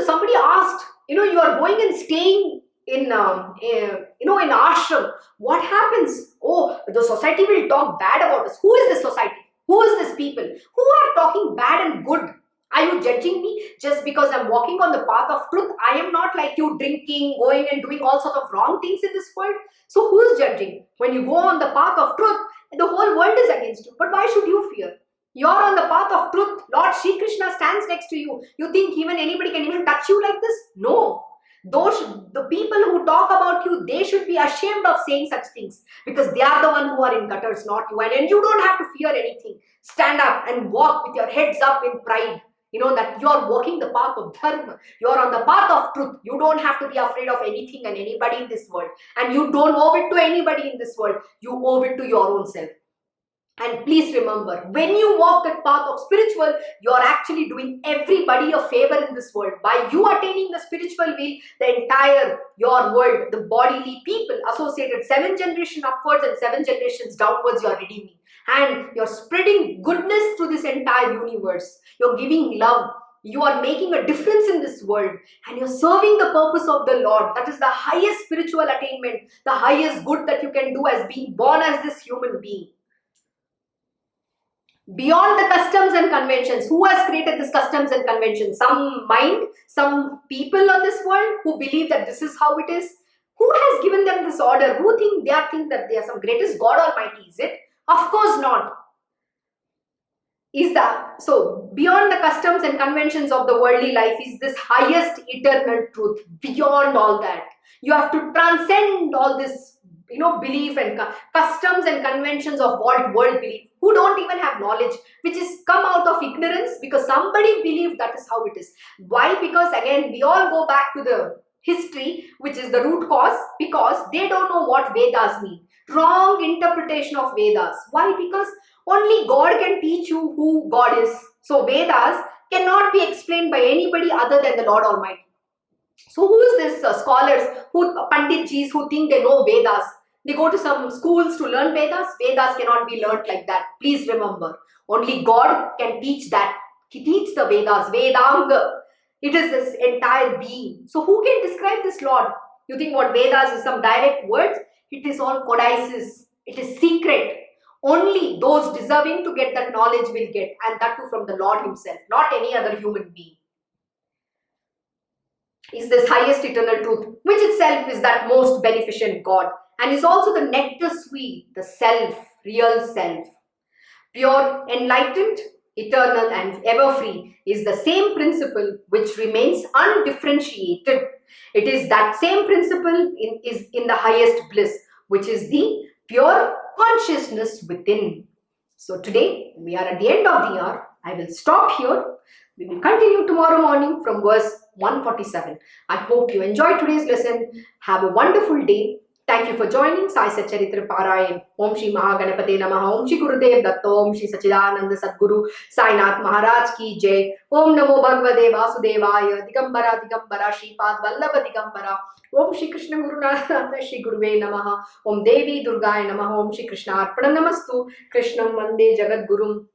Somebody asked, you are going and staying in ashram. What happens? Oh, the society will talk bad about us. Who is this society? Who is this people? Who are talking bad and good? Are you judging me just because I'm walking on the path of truth? I am not like you, drinking, going and doing all sorts of wrong things in this world. So who is judging? When you go on the path of truth, the whole world is against you. But why should you fear? You're on the path of truth. Lord Shri Krishna stands next to you. You think even anybody can even touch you like this? No. The people who talk about you, they should be ashamed of saying such things, because they are the one who are in gutters, not you. And you don't have to fear anything. Stand up and walk with your heads up in pride. That you're walking the path of dharma. You're on the path of truth. You don't have to be afraid of anything and anybody in this world. And you don't owe it to anybody in this world. You owe it to your own self. And please remember, when you walk that path of spiritual, you're actually doing everybody a favor in this world. By you attaining the spiritual wheel, the entire, your world, the bodily people associated 7 generations upwards and 7 generations downwards, you're redeeming. And you're spreading goodness through this entire universe. You're giving love. You are making a difference in this world. And you're serving the purpose of the Lord. That is the highest spiritual attainment, the highest good that you can do as being born as this human being. Beyond the customs and conventions. Who has created this customs and conventions? Some mind, some people on this world who believe that this is how it is. Who has given them this order? Who think that they are some greatest God Almighty? Is it? Of course not. So beyond the customs and conventions of the worldly life is this highest eternal truth. Beyond all that, you have to transcend all this, belief and customs and conventions of what world belief, who don't even have knowledge, which is come out of ignorance because somebody believed that is how it is. Why? Because again, we all go back to the history, which is the root cause, because they don't know what Vedas mean. Wrong interpretation of Vedas. Why? Because only God can teach you who God is. So Vedas cannot be explained by anybody other than the Lord Almighty. So who is this scholars, Panditjis who think they know Vedas? They go to some schools to learn Vedas. Vedas cannot be learnt like that. Please remember, only God can teach that. He teaches the Vedas, Vedanga. It is this entire being. So who can describe this Lord? You think what Vedas is some direct words? It is all codices. It is secret. Only those deserving to get that knowledge will get, and that too from the Lord himself, not any other human being. Is this highest eternal truth, which itself is that most beneficent God, and is also the nectar sweet, the self, real self. Pure, enlightened, eternal and ever free, is the same principle which remains undifferentiated. It is that same principle is in the highest bliss, which is the pure consciousness within. So today we are at the end of the hour. I will stop here. We will continue tomorrow morning from verse 147. I hope you enjoyed today's lesson. Have a wonderful day. Thank you for joining Sai Satcharita Parayan. Om Shri Mahaganapate Namaha. Om Shri Gurudev Datta. Om Shri Sachidananda Sadguru Sainath Maharaj Ki Jai. Om Namo Bhagavate Vasudevaya. Digambara Digambara Shripad Vallabha Digambara. Om Shri Krishna Gurunatha Shri Guruve Namaha. Om Devi Durgaya Namaha. Om Shri Krishna Arpanam Namastu. Krishnam Vande Jagat Gurum.